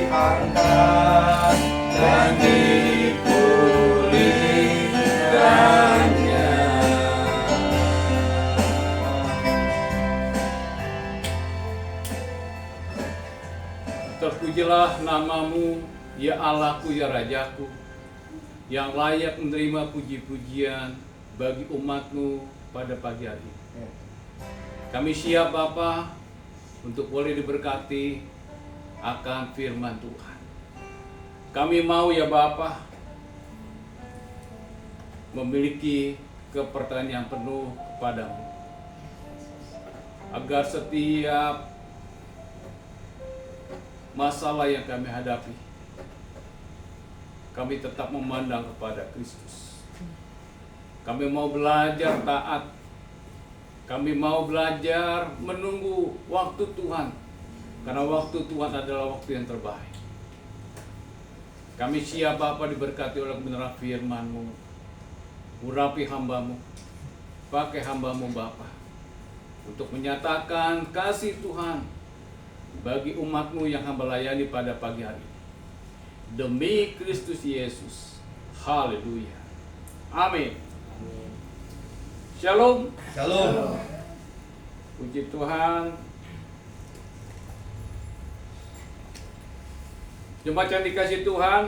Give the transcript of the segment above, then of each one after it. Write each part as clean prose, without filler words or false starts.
diangkat dan dipulihkannya. Terpujilah namamu, ya Allahku, ya Rajaku, yang layak menerima puji-pujian bagi umatmu pada pagi hari ini. Kami siap Bapa untuk boleh diberkati akan firman Tuhan. Kami mau ya Bapa memiliki kepercayaan yang penuh kepadamu, agar setiap masalah yang kami hadapi, kami tetap memandang kepada Kristus. Kami mau belajar taat. Kami mau belajar menunggu waktu Tuhan, karena waktu Tuhan adalah waktu yang terbaik. Kami siap Bapa diberkati oleh kebenaran firman-Mu. Urapi hamba-Mu, pakai hamba-Mu Bapa, untuk menyatakan kasih Tuhan bagi umat-Mu yang hamba layani pada pagi hari ini. Demi Kristus Yesus. Haleluya. Amin. Shalom. Shalom. Puji Tuhan. Jemaat yang dikasih Tuhan,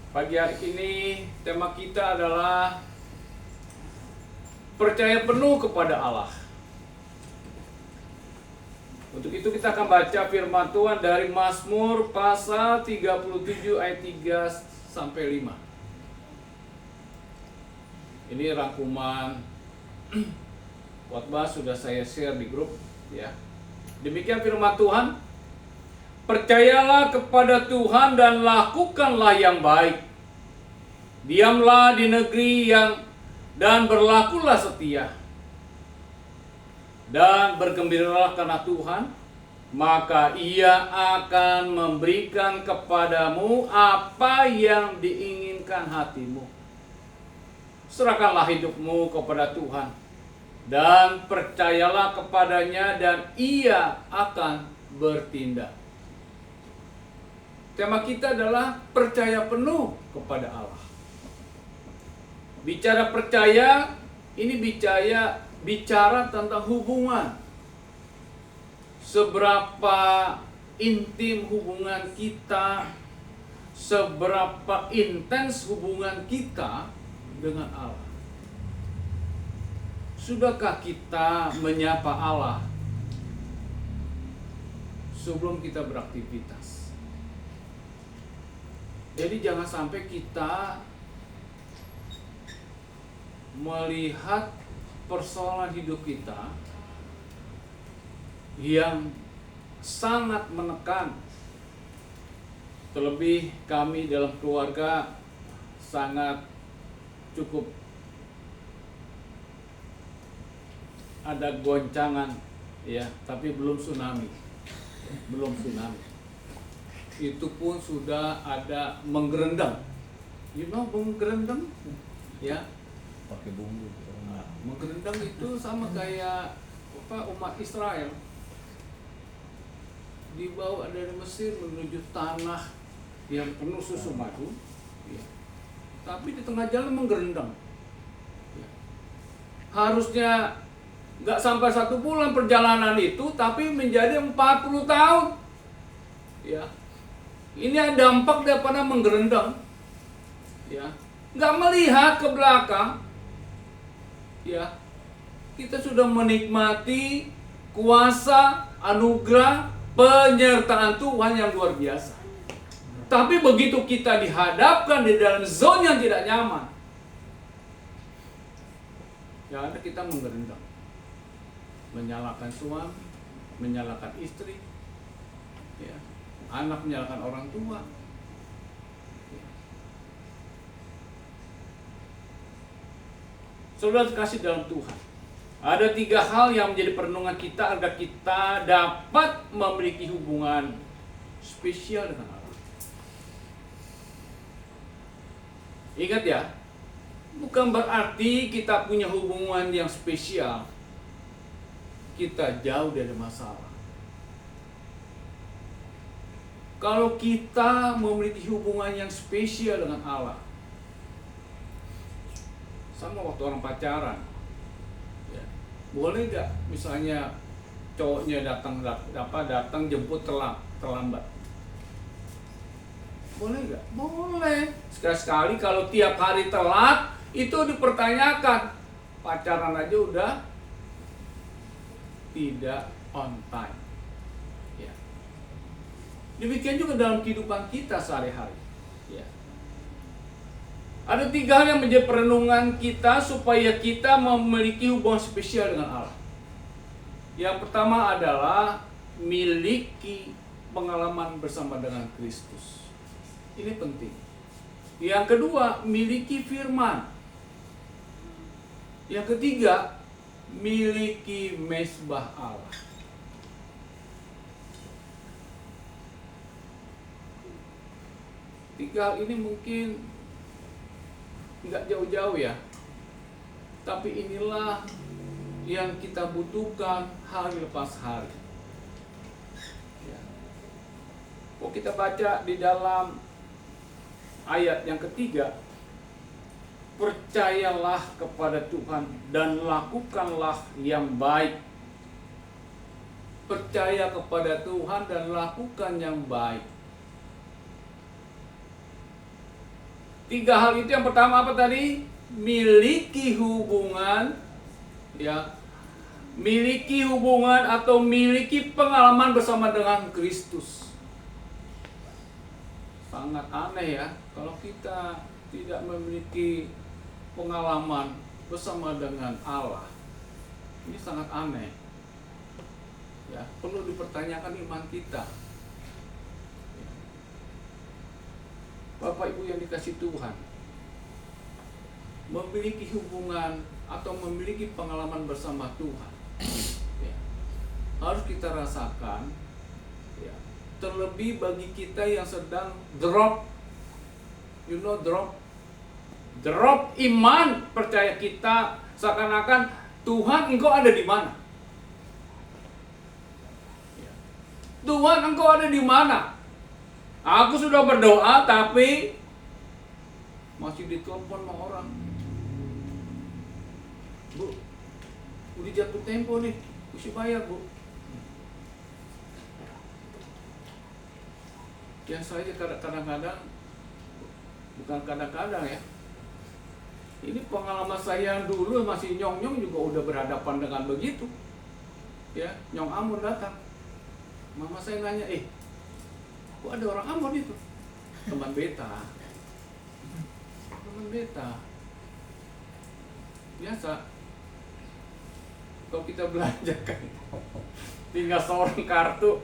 pagi hari ini tema kita adalah percaya penuh kepada Allah. Untuk itu kita akan baca firman Tuhan dari Mazmur pasal 37 ayat 3 sampai 5. Ini rangkuman khotbah sudah saya share di grup ya. Demikian firman Tuhan. Percayalah kepada Tuhan dan lakukanlah yang baik. Diamlah di negeri dan berlakulah setia. Dan bergembiralah karena Tuhan, maka Ia akan memberikan kepadamu apa yang diinginkan hatimu. Serahkanlah hidupmu kepada Tuhan dan percayalah kepadanya dan Ia akan bertindak. Tema kita adalah percaya penuh kepada Allah. Bicara percaya, ini bicara tentang hubungan. Seberapa intim hubungan kita, seberapa intens hubungan kita dengan Allah. Sudahkah kita menyapa Allah sebelum kita beraktivitas? Jadi jangan sampai kita melihat persoalan hidup kita yang sangat menekan. Terlebih kami dalam keluarga sangat cukup ada goncangan ya, tapi belum tsunami. Itu pun sudah ada menggerendam. You know menggerendam? Ya. Pakai bumbu. Nah, menggerendam itu sama kayak umat Israel dibawa dari Mesir menuju tanah yang penuh susu madu. Ya. Tapi di tengah jalan menggerendam. Ya. Harusnya nggak sampai 1 bulan perjalanan itu, tapi menjadi 40 tahun. Ya. Ini ada dampak daripada menggerendam. Ya. Nggak melihat ke belakang. Ya. Kita sudah menikmati kuasa, anugerah, penyertaan Tuhan yang luar biasa. Tapi begitu kita dihadapkan di dalam zona yang tidak nyaman, ya ada kita menggerendam. Menyalahkan suami, menyalahkan istri, ya. Anak menyalahkan orang tua. Ya. Saudara kasih dalam Tuhan, ada 3 hal yang menjadi perenungan kita agar kita dapat memiliki hubungan spesial dengan Allah. Ingat ya, bukan berarti kita punya hubungan yang spesial kita jauh dari masalah. kalau kita memiliki hubungan yang spesial dengan Allah. Sama waktu orang pacaran. Ya. Boleh nggak misalnya cowoknya datang jemput terlambat? Boleh nggak? Boleh. Sekali-sekali kalau tiap hari telat, itu dipertanyakan. Pacaran aja udah tidak on time. Ya. Demikian juga dalam kehidupan kita sehari-hari. Ya. Ada 3 hal yang menjadi perenungan kita supaya kita memiliki hubungan spesial dengan Allah. Yang pertama adalah miliki pengalaman bersama dengan Kristus. Ini penting. Yang kedua, miliki firman. Yang ketiga, miliki mezbah Allah. Tiga hal ini mungkin nggak jauh-jauh ya, tapi inilah yang kita butuhkan hari lepas hari. Ya. Kalau kita baca di dalam ayat yang ketiga, percayalah kepada Tuhan dan lakukanlah yang baik. Percaya kepada Tuhan dan lakukan yang baik. 3 hal itu, yang pertama apa tadi? Miliki hubungan, ya, miliki hubungan atau miliki pengalaman bersama dengan Kristus. Sangat aneh ya, kalau kita tidak memiliki pengalaman bersama dengan Allah. Ini sangat aneh. Ya, perlu dipertanyakan iman kita. Bapak Ibu yang dikasihi Tuhan, memiliki hubungan atau memiliki pengalaman bersama Tuhan, ya, harus kita rasakan, ya, terlebih bagi kita yang sedang drop iman, percaya kita seakan-akan Tuhan engkau ada di mana? Ya. Tuhan engkau ada di mana? Aku sudah berdoa tapi masih ditelepon sama orang. Bu, udah jatuh tempo nih, mesti bayar bu. Yang saya kadang-kadang, bukan kadang-kadang ya, ini pengalaman saya dulu masih nyong-nyong juga udah berhadapan dengan begitu. Ya, Nyong Amon datang. Mama saya nanya, kok ada orang Ambon itu? Teman beta. Biasa. Kalau kita belanja kan, tinggal seorang kartu,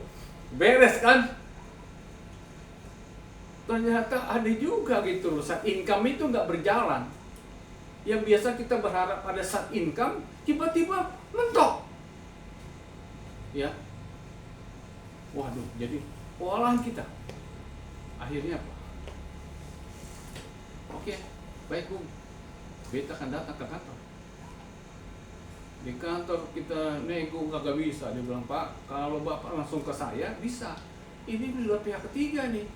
beres kan? Ternyata ada juga gitu loh, saat income itu nggak berjalan. Yang biasa kita berharap pada saat income, tiba-tiba mentok. Ya. Waduh, jadi kewalahan kita. Akhirnya apa? Oke, baik Bu. Beta akan datang ke kantor. Di kantor kita nego kagak bisa. Dia bilang, Pak, kalau Bapak langsung ke saya, bisa. Ini sudah pihak ketiga nih.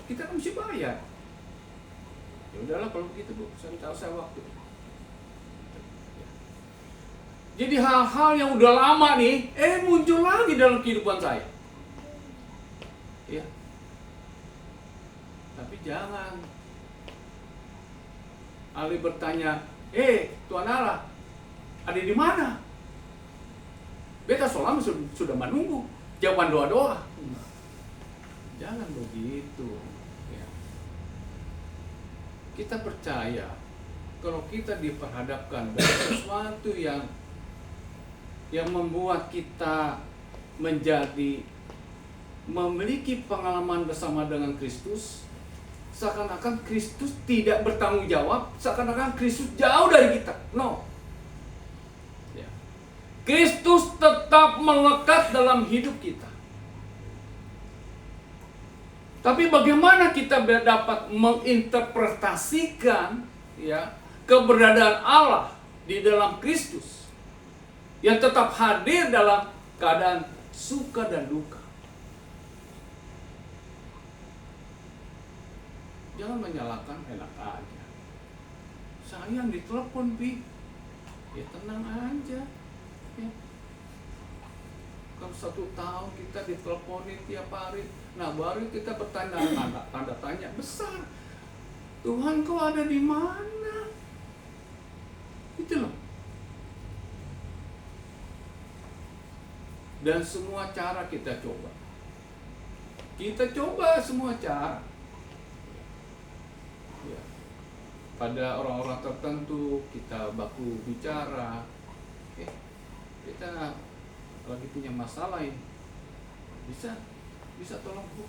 Kita kan mesti bayar. Ya udahlah kalau begitu Bu, saya waktu. Jadi hal-hal yang udah lama nih, muncul lagi dalam kehidupan saya. Ya. Tapi jangan Ali bertanya, Tuhan Allah, ada di mana? Beta selama sudah menunggu jawaban doa-doa. Jangan begitu. Ya. Kita percaya kalau kita diperhadapkan dengan sesuatu yang membuat kita menjadi memiliki pengalaman bersama dengan Kristus, seakan-akan Kristus tidak bertanggung jawab, seakan-akan Kristus jauh dari kita. No. Ya. Kristus tetap melekat dalam hidup kita. Tapi bagaimana kita dapat menginterpretasikan ya keberadaan Allah di dalam Kristus yang tetap hadir dalam keadaan suka dan duka. Jangan menyalahkan, enak aja. Saya yang ditelepon, Pi. Ya tenang aja. Ya. Kalau 1 tahun kita diteleponin tiap hari, nah baru kita bertanya, tanda tanya besar. Tuhan, kau ada di mana? Itu loh. Dan semua cara kita coba. Kita coba semua cara. Ya. Pada orang-orang tertentu kita baku bicara. Oke. Kita lagi punya masalah ini. Bisa tolong Bu.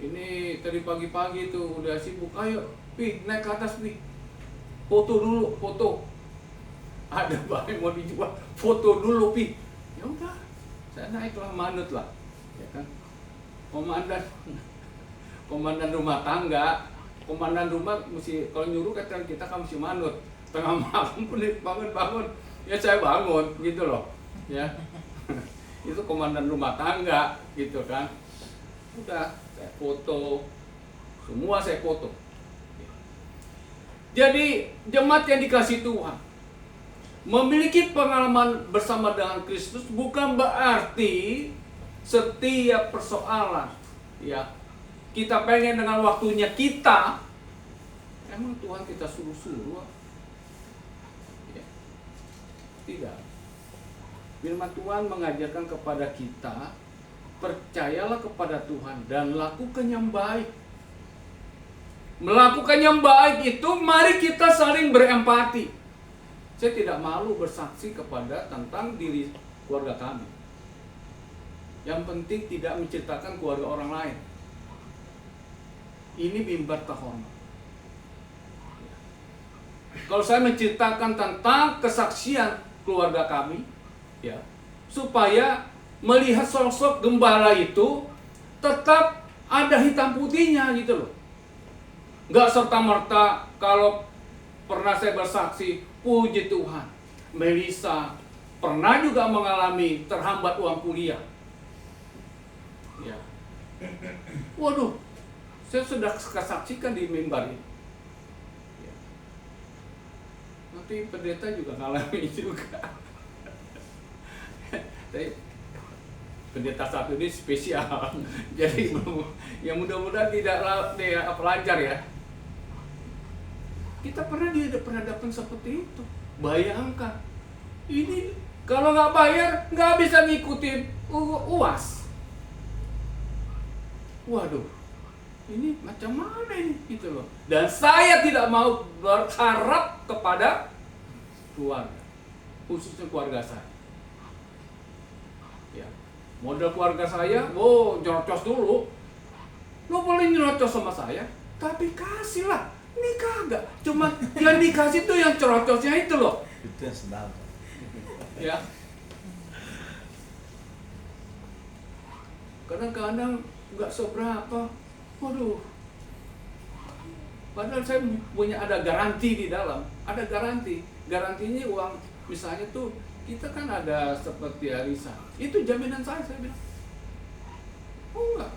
Ini tadi pagi-pagi tuh udah sibuk. Ayo, Pi, naik ke atas, Pi. Foto dulu, foto. Ada barang mau dijual, foto dulu, Pi. Ya udah, saya naiklah, manut lah, ya kan. Komandan rumah tangga, komandan rumah mesti kalau nyuruh kan kita kan mesti manut. Tengah malam pun bangun, ya saya bangun gitu loh, ya. Itu komandan rumah tangga gitu kan. Udah, saya foto, semua saya foto. Jadi jemaat yang dikasih Tuhan, memiliki pengalaman bersama dengan Kristus bukan berarti setiap persoalan ya kita pengen dengan waktunya kita. Emang Tuhan kita suruh-suruh? Ya. Tidak. Firman Tuhan mengajarkan kepada kita, percayalah kepada Tuhan dan lakukan yang baik. Melakukan yang baik itu mari kita saling berempati. Saya tidak malu bersaksi kepada tentang diri keluarga kami. Yang penting tidak menceritakan keluarga orang lain. Ini mimbar terhormat. Kalau saya menceritakan tentang kesaksian keluarga kami, ya, supaya melihat sosok gembala itu tetap ada hitam putihnya gitu loh. Nggak serta-merta kalau pernah saya bersaksi, puji Tuhan, Melisa pernah juga mengalami terhambat uang kuliah. Ya. Waduh, saya sudah saksikan di mimbar ini. Ya. Nanti pendeta juga mengalami juga. Tapi pendeta satu ini spesial. Jadi yang mudah-mudahan tidak lancar ya. Kita pernah berhadapan seperti itu. Bayangkan, ini kalau nggak bayar nggak bisa ngikutin UAS. Waduh, ini macam mana ini gitu loh. Dan saya tidak mau berharap kepada keluarga, khususnya keluarga saya. Ya, modal keluarga saya, nyerocos dulu. Lo boleh nyerocos sama saya, tapi kasihlah. Ini kagak, cuma yang dikasih tuh yang cerocosnya itu loh. Itu yang sedang. Ya. Kadang-kadang nggak seberapa. Waduh. Padahal saya punya ada garansi di dalam, ada garansi. Garansinya uang, misalnya tuh kita kan ada seperti arisan. Itu jaminan saya bilang. Oh enggak.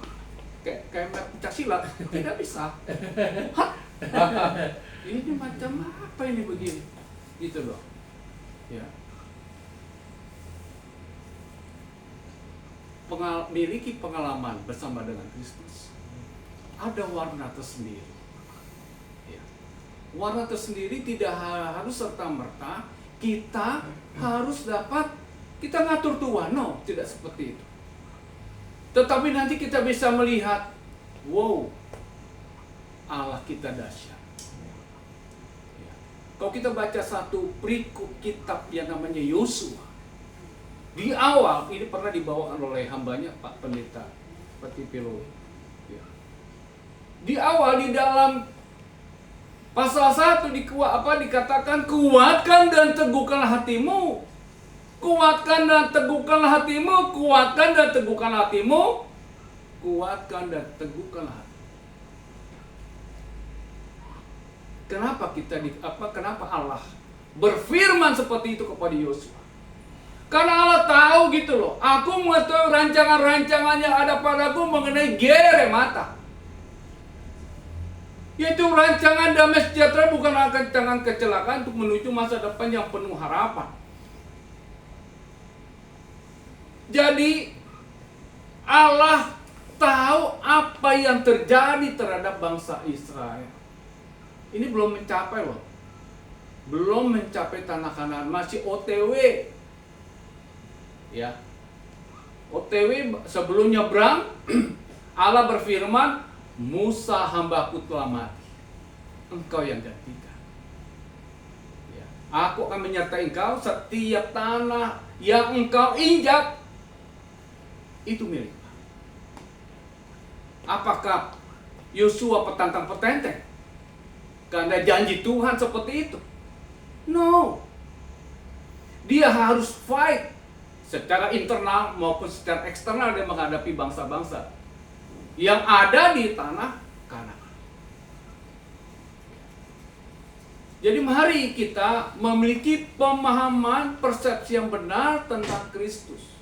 Kayak pencak silat, tidak bisa. Hah? Ini macam apa ini begini, gitu loh, ya. Miliki pengalaman bersama dengan Kristus, ada warna tersendiri. Ya. Warna tersendiri tidak harus serta merta kita harus dapat kita ngatur Tuhan, no, tidak seperti itu. Tetapi nanti kita bisa melihat, wow, Allah kita dahsyat. Ya. Kalau kita baca satu perikop kitab yang namanya Yosua, di awal ini pernah dibawakan oleh hambanya Pak Pendeta seperti Pilo. Ya. Di awal di dalam pasal 1 dikatakan kuatkan dan teguhkanlah hatimu. Kuatkan dan teguhkanlah hatimu, kuatkan dan teguhkanlah hatimu, kuatkan dan teguhkanlah hatimu. Kenapa kenapa Allah berfirman seperti itu kepada Yosua? Karena Allah tahu gitu loh. Aku mengetahui rancangan-rancangan yang ada padaku mengenai Geremata. Yaitu rancangan damai sejahtera, bukan rancangan kecelakaan, untuk menuju masa depan yang penuh harapan. Jadi Allah tahu apa yang terjadi terhadap bangsa Israel. Ini belum mencapai loh. Belum mencapai tanah Kanaan, masih OTW. Ya. OTW sebelum nyebrang Allah berfirman, Musa hambaku telah mati, engkau yang gantikan. Ya. Aku akan menyertai engkau, setiap tanah yang engkau injak itu milik. Apakah Yosua petantang-petenteng? Karena janji Tuhan seperti itu? No. Dia harus fight secara internal maupun secara eksternal, dia menghadapi bangsa-bangsa yang ada di tanah Kanaan. Jadi mari kita memiliki pemahaman, persepsi yang benar tentang Kristus.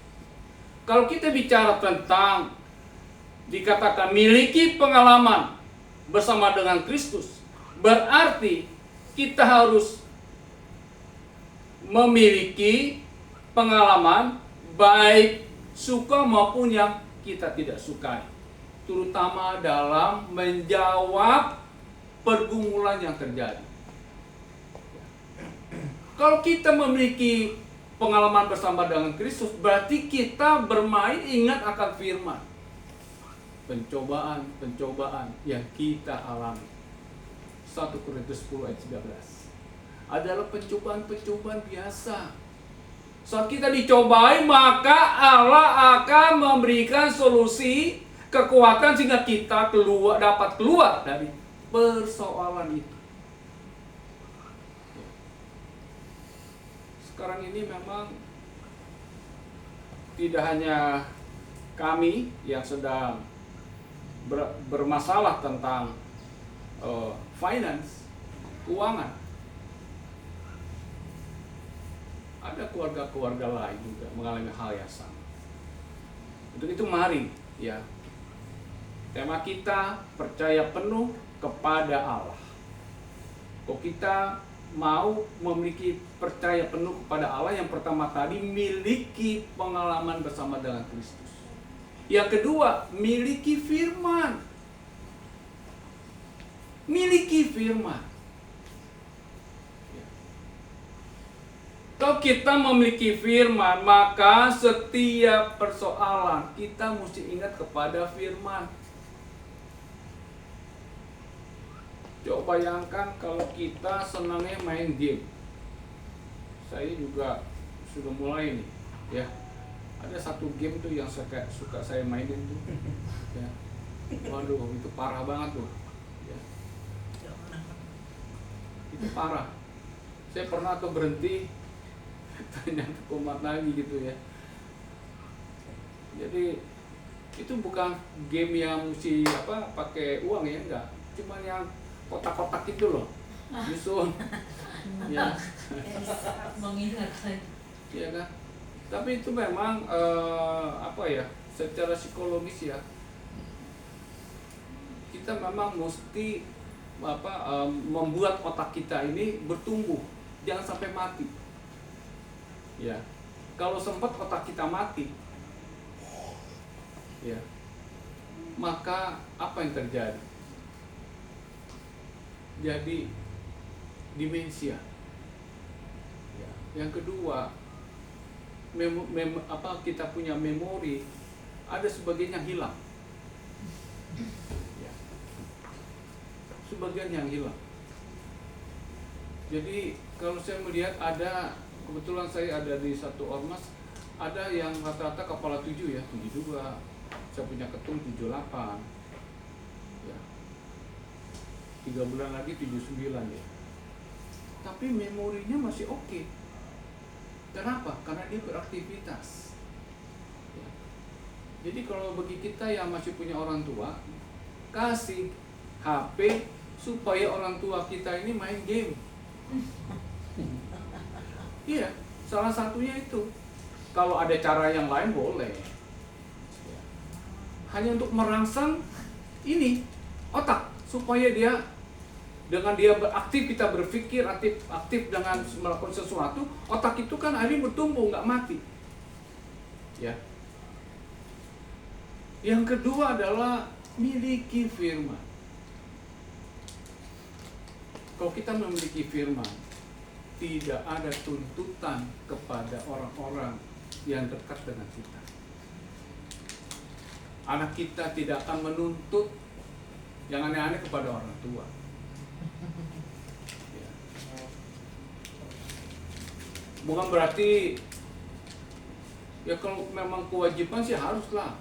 Kalau kita bicara tentang dikatakan miliki pengalaman bersama dengan Kristus, berarti kita harus memiliki pengalaman baik suka maupun yang kita tidak sukai, terutama dalam menjawab pergumulan yang terjadi. Kalau kita memiliki pengalaman bersama dengan Kristus, berarti kita bermain ingat akan firman. Pencobaan yang kita alami. 1 Korintus 10 ayat 13 adalah pencobaan biasa. Saat kita dicobai, maka Allah akan memberikan solusi, kekuatan sehingga kita dapat keluar dari persoalan itu. Sekarang ini memang tidak hanya kami yang sedang bermasalah tentang finance, keuangan. Ada keluarga-keluarga lain juga mengalami hal yang sama. Untuk itu mari ya, tema kita percaya penuh kepada Allah. Kok kita mau memiliki percaya penuh kepada Allah, yang pertama tadi miliki pengalaman bersama dengan Kristus. Yang kedua, miliki firman. Miliki firman. Kalau kita memiliki firman, maka setiap persoalan kita mesti ingat kepada firman. Coba bayangkan kalau kita senangnya main game. Saya juga sudah mulai nih, ya. Ada satu game tuh yang suka saya mainin tuh, ya. Waduh, itu parah banget tuh, ya. Itu parah. Saya pernah tuh berhenti, ternyata kumat lagi gitu ya. Jadi itu bukan game yang mesti pakai uang ya, enggak. Cuma yang kotak-kotak itu loh, nyusun. Ya. Mengingatkan. Iya kan? Tapi itu memang secara psikologis ya, kita memang mesti membuat otak kita ini bertumbuh, jangan sampai mati. Ya, kalau sempat otak kita mati, ya, maka apa yang terjadi? Jadi demensia. Ya. Yang kedua, kita punya memori, ada sebagian yang hilang. Ya. Sebagian yang hilang. Jadi kalau saya melihat kebetulan saya ada di satu ormas, ada yang rata-rata kepala 7 ya, 72. Saya punya ketum 78. Ya. 3 bulan lagi 79 ya. Tapi memorinya masih oke. Kenapa? Karena dia beraktivitas. Ya. Jadi kalau bagi kita yang masih punya orang tua, kasih HP supaya orang tua kita ini main game. Iya, salah satunya itu. kalau ada cara yang lain boleh. Ya. Hanya untuk merangsang ini otak supaya dia dengan dia aktif, kita berpikir aktif dengan melakukan sesuatu, otak itu kan akhirnya bertumbuh, nggak mati. Ya. Yang kedua adalah miliki firman. Kalau kita memiliki firman, tidak ada tuntutan kepada orang-orang yang dekat dengan kita. Anak kita tidak akan menuntut yang aneh-aneh kepada orang tua. Ya. Bukan berarti ya kalau memang kewajiban sih haruslah.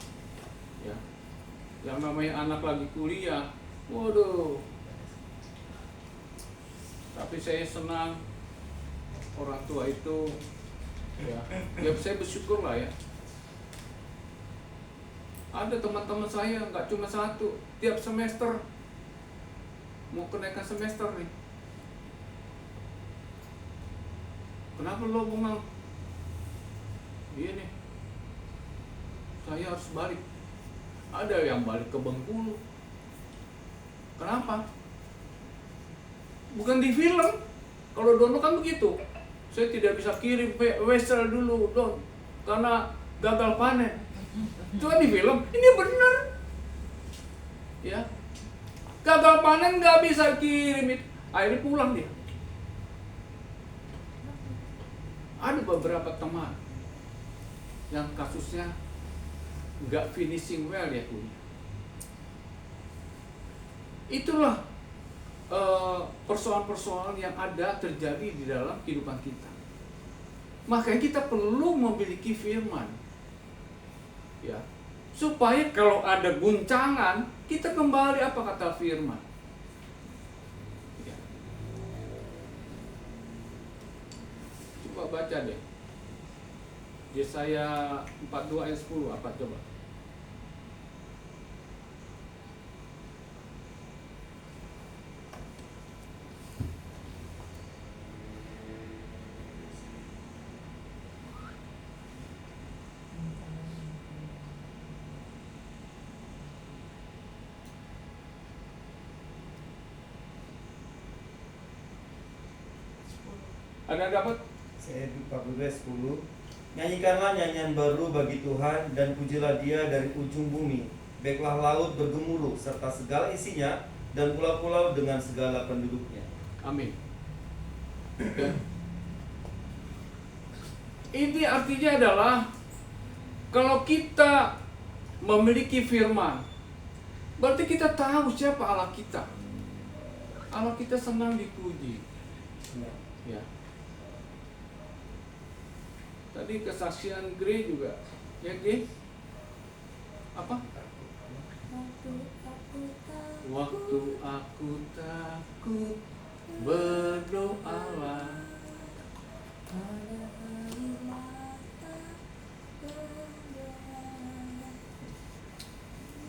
Ya. Yang namanya anak lagi kuliah, waduh. Tapi saya senang orang tua itu ya saya bersyukur lah ya. Ada teman-teman saya nggak cuma satu, tiap semester mau kenaikan semester nih. Kenapa lo bengong? Iya nih, saya harus balik. Ada yang balik ke Bengkulu. Kenapa? Bukan di film. Kalau Dono kan begitu. Saya tidak bisa kirim wesel dulu, Don, karena gagal panen. Itu kan di film. Ini benar. Ya. Gagal panen nggak bisa kirim. Akhirnya pulang dia. Ada beberapa teman yang kasusnya nggak finishing well ya kuliah. Itulah persoalan-persoalan yang ada terjadi di dalam kehidupan kita. Makanya kita perlu memiliki firman, ya, supaya kalau ada guncangan kita kembali apa kata firman. Ya. Coba baca deh. Yesaya 42 ayat 10 apa coba? Ada dapat? Saya 42:10. Nyanyikanlah nyanyian baru bagi Tuhan dan pujilah Dia dari ujung bumi. Baiklah laut bergemuruh serta segala isinya dan pulau-pulau dengan segala penduduknya. Amin. Ya. Ini artinya adalah kalau kita memiliki firman, berarti kita tahu siapa Allah kita. Allah kita senang dipuji. Ya. Tadi kesaksian Grey juga, ya Grey? Apa? Waktu aku takut, berdoalah.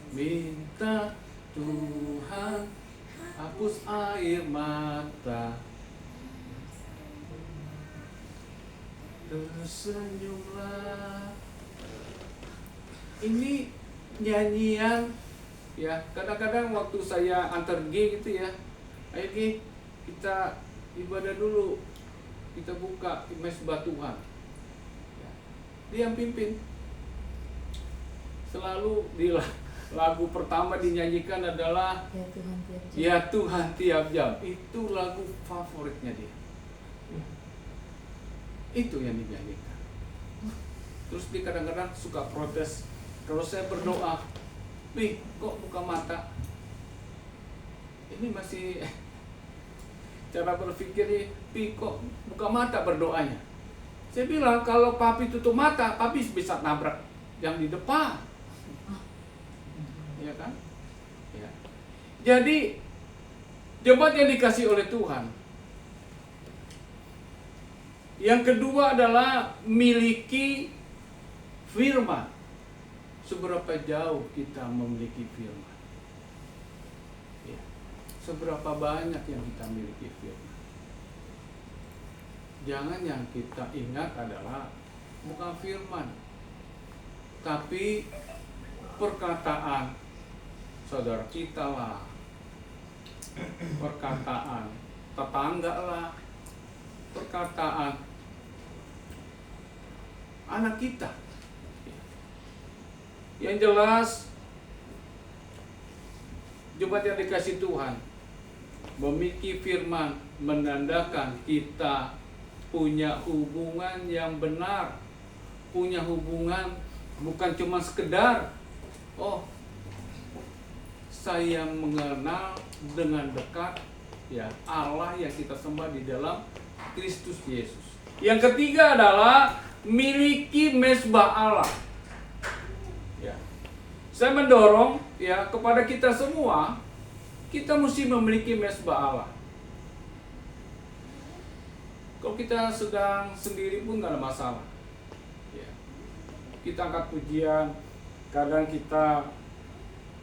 Minta Tuhan hapus air mata, tersenyumlah. Ini nyanyian ya, kadang-kadang waktu saya antar G gitu ya, ayo G, kita ibadah dulu, kita buka mesbah Tuhan ya. Dia yang pimpin. Selalu di lagu pertama dinyanyikan adalah Ya Tuhan tiap jam. Itu lagu favoritnya dia. Itu yang dinyanyikan. Terus dia kadang-kadang suka protes kalau saya berdoa, Pi, kok buka mata? Ini masih cara berpikirnya, Pi, kok buka mata berdoanya? Saya bilang kalau papi tutup mata, papi bisa nabrak yang di depan. Ya kan? Ya. Jadi jemaat yang dikasih oleh Tuhan, yang kedua adalah miliki firman. Seberapa jauh kita memiliki firman? Ya. Seberapa banyak yang kita miliki firman? Jangan yang kita ingat adalah bukan firman, tapi perkataan saudara kita lah, perkataan tetangga lah, perkataan anak kita. Yang jelas, jemaat yang dikasih Tuhan, memiliki firman menandakan kita punya hubungan yang benar, punya hubungan bukan cuma sekedar, oh saya mengenal dengan dekat ya Allah yang kita sembah di dalam Kristus Yesus. Yang ketiga adalah miliki mezbah Allah. Ya. Saya mendorong ya kepada kita semua, kita mesti memiliki mezbah Allah. Kalau kita sedang sendiri pun nggak ada masalah. Ya. Kita angkat pujian, kadang kita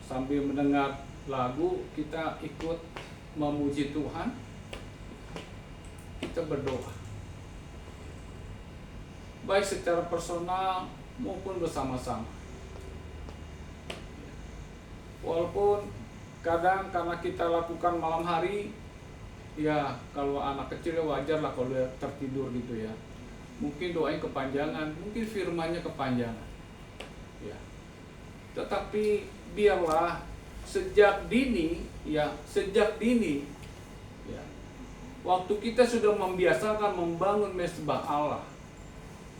sambil mendengar lagu, kita ikut memuji Tuhan, kita berdoa. Baik secara personal maupun bersama-sama. Walaupun kadang karena kita lakukan malam hari, ya kalau anak kecil wajar lah kalau dia tertidur gitu ya. Mungkin doain kepanjangan, mungkin firmannya kepanjangan. Ya. Tetapi biarlah sejak dini, ya waktu kita sudah membiasakan membangun mezbah Allah,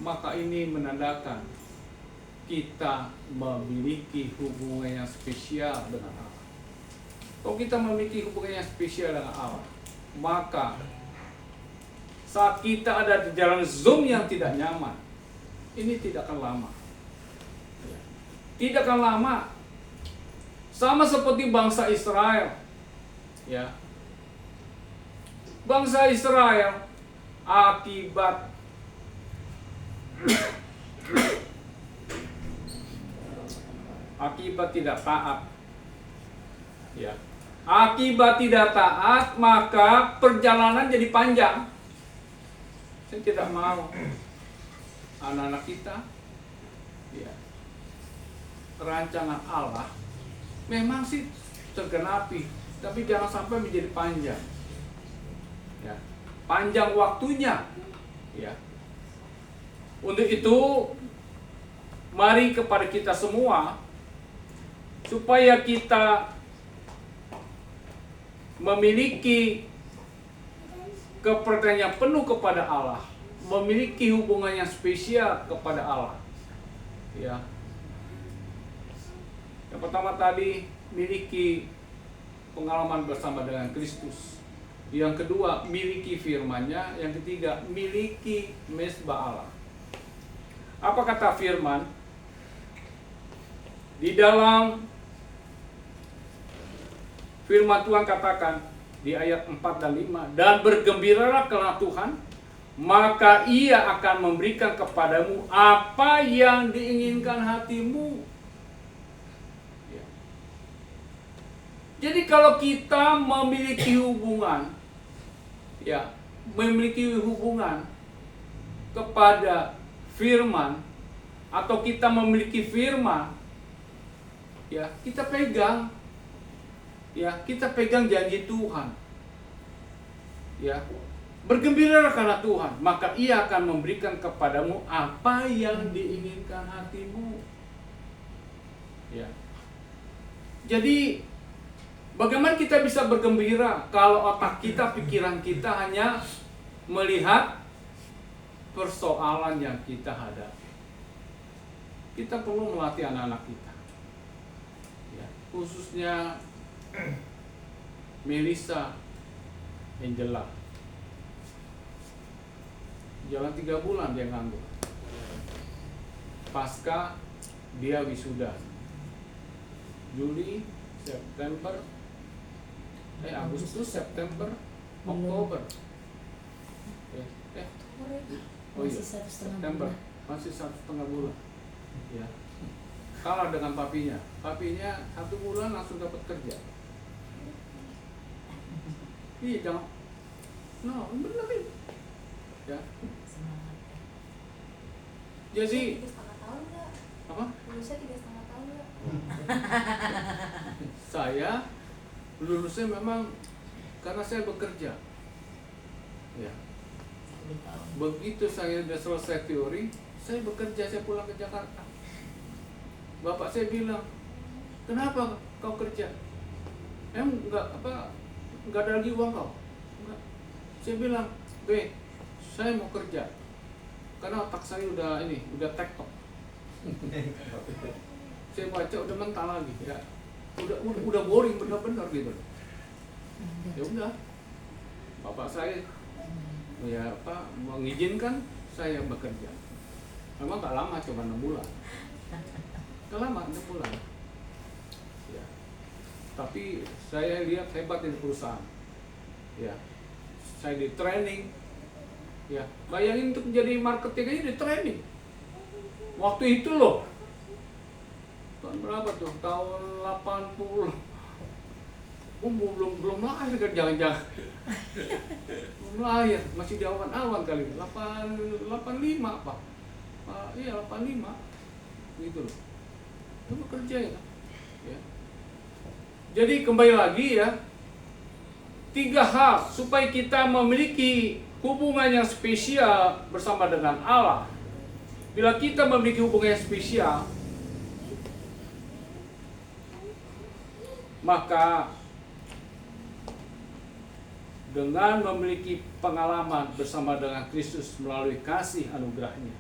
maka ini menandakan kita memiliki hubungan yang spesial dengan Allah. Kalau kita memiliki hubungan yang spesial dengan Allah, maka saat kita ada di jalan Zoom yang tidak nyaman, ini tidak akan lama. Tidak akan lama. Sama seperti bangsa Israel. Ya. Bangsa Israel akibat tidak taat. Ya. Akibat tidak taat, maka perjalanan jadi panjang. Saya tidak mau anak-anak kita, ya, rancangan Allah memang sih tergenapi, tapi jangan sampai menjadi panjang. Ya, panjang waktunya. Ya. Untuk itu, mari kepada kita semua, supaya kita memiliki kepercayaan yang penuh kepada Allah, memiliki hubungan yang spesial kepada Allah. Ya. Yang pertama tadi, miliki pengalaman bersama dengan Kristus. Yang kedua, miliki firman-Nya. Yang ketiga, miliki mezbah Allah. Apa kata firman? Di dalam firman Tuhan katakan di ayat 4 dan 5, dan bergembiralah karena Tuhan, maka Ia akan memberikan kepadamu apa yang diinginkan hatimu. Ya. Jadi kalau kita memiliki hubungan, ya, memiliki hubungan kepada firman, atau kita memiliki firman, ya, kita pegang. Ya, kita pegang janji Tuhan. Ya, bergembiralah karena Tuhan, maka Ia akan memberikan kepadamu apa yang diinginkan hatimu. Ya. Jadi, bagaimana kita bisa bergembira kalau otak kita, pikiran kita hanya melihat persoalan yang kita hadapi? Kita perlu melatih anak-anak kita. Ya, khususnya Melissa, Angela. Jalan 3 bulan dia nganggur. Pasca dia wisuda. Juli, September, Agustus, September, Oktober. Oh iya, September, masih 1,5 bulan. Ya. Kalah dengan papinya. Papinya 1 bulan langsung dapat kerja. Iya, jangan. No, benar ini. Ya. Jadi 3,5 tahun nggak? apa? Lulusnya 3,5 tahun nggak? Saya lulusnya memang karena saya bekerja. Ya. Begitu saya sudah selesai teori, saya bekerja, saya pulang ke Jakarta. Bapak saya bilang, kenapa kau kerja? Enggak ada lagi uang kau? Enggak. Saya bilang, saya mau kerja. Karena otak saya udah tektok. Saya baca udah mental lagi ya. Udah boring benar-benar gitu. Ya udah. Bapak saya mengizinkan saya bekerja. Memang gak lama, cuma 6 bulan. Gak lama, 6 bulan. Ya. Tapi saya lihat hebat di perusahaan. Ya. Saya di training. Ya, bayangin untuk menjadi marketing aja di training. Waktu itu loh. Tahun berapa tuh? Tahun 80. Belum lahir kan, jangan-jangan. Belum lahir, masih di awan-awan kali. 85 apa? Iya 85. Gitu loh. Itu bekerja ya. Ya. Jadi kembali lagi ya. 3 hal supaya kita memiliki hubungan yang spesial bersama dengan Allah. Bila kita memiliki hubungan yang spesial, maka dengan memiliki pengalaman bersama dengan Kristus melalui kasih anugerahnya,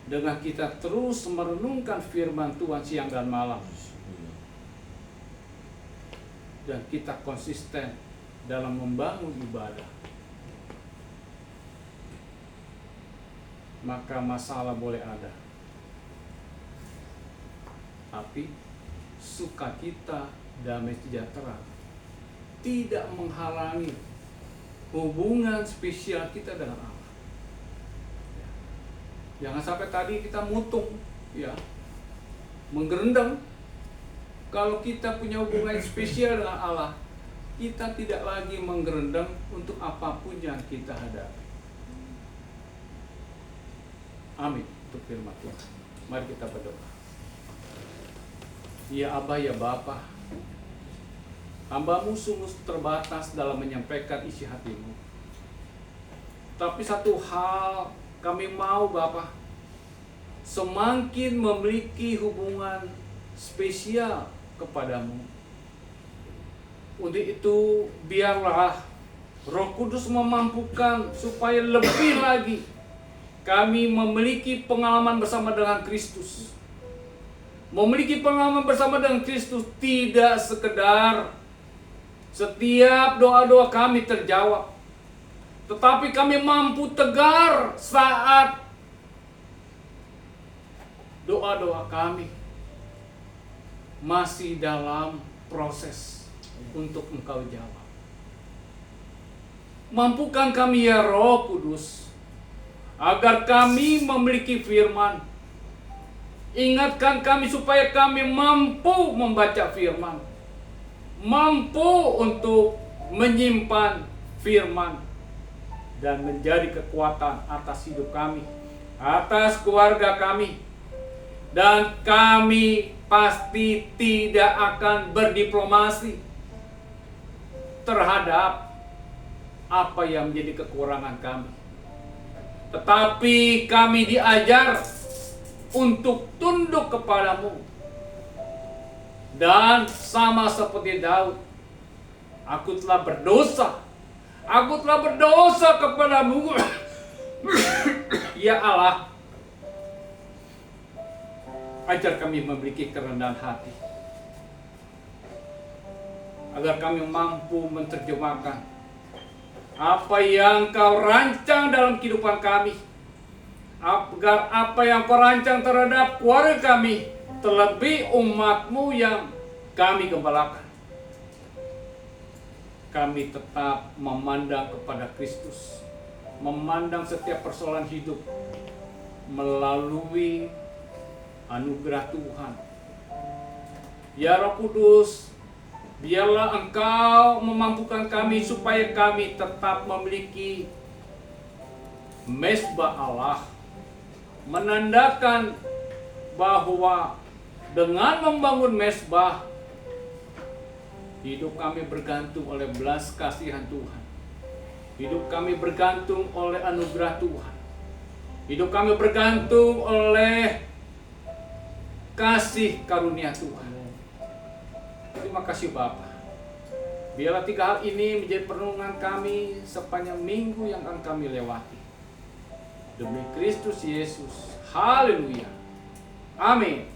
dengan kita terus merenungkan firman Tuhan siang dan malam, dan kita konsisten dalam membangun ibadah, maka masalah boleh ada, tapi sukacita, damai sejahtera tidak menghalangi hubungan spesial kita dengan Allah. Jangan sampai tadi kita mutung, ya, menggerendeng. Kalau kita punya hubungan spesial dengan Allah, kita tidak lagi menggerendeng untuk apapun yang kita hadapi. Amin. Untuk firman Tuhan. Mari kita berdoa. Ya Abah, ya Bapa, hamba-Mu sungguh terbatas dalam menyampaikan isi hati-Mu. Tapi satu hal kami mau, Bapa, semakin memiliki hubungan spesial kepadamu. Untuk itu biarlah Roh Kudus memampukan supaya lebih lagi kami memiliki pengalaman bersama dengan Kristus. Memiliki pengalaman bersama dengan Kristus tidak sekedar setiap doa-doa kami terjawab, tetapi kami mampu tegar saat doa-doa kami masih dalam proses untuk Engkau jawab. Mampukan kami ya Roh Kudus, agar kami memiliki firman. Ingatkan kami supaya kami mampu membaca firman, mampu untuk menyimpan firman, dan menjadi kekuatan atas hidup kami, atas keluarga kami. Dan kami pasti tidak akan berdiplomasi terhadap apa yang menjadi kekurangan kami, tetapi kami diajar untuk tunduk kepadamu. Dan sama seperti Daud, aku telah berdosa kepadamu ya Allah. Ajar kami memiliki kerendahan hati, agar kami mampu menerjemahkan apa yang Kau rancang dalam kehidupan kami, agar apa yang Kau rancang terhadap keluarga kami, terlebih umat-Mu yang kami gembalakan, kami tetap memandang kepada Kristus, memandang setiap persoalan hidup melalui anugerah Tuhan. Ya Roh Kudus, biarlah Engkau memampukan kami supaya kami tetap memiliki mesbah Allah, menandakan bahwa dengan membangun mezbah, hidup kami bergantung oleh belas kasihan Tuhan. Hidup kami bergantung oleh anugerah Tuhan. Hidup kami bergantung oleh kasih karunia Tuhan. Terima kasih Bapa. Biarlah 3 hal ini menjadi perenungan kami sepanjang minggu yang akan kami lewati. Demi Kristus Yesus. Haleluya. Amin.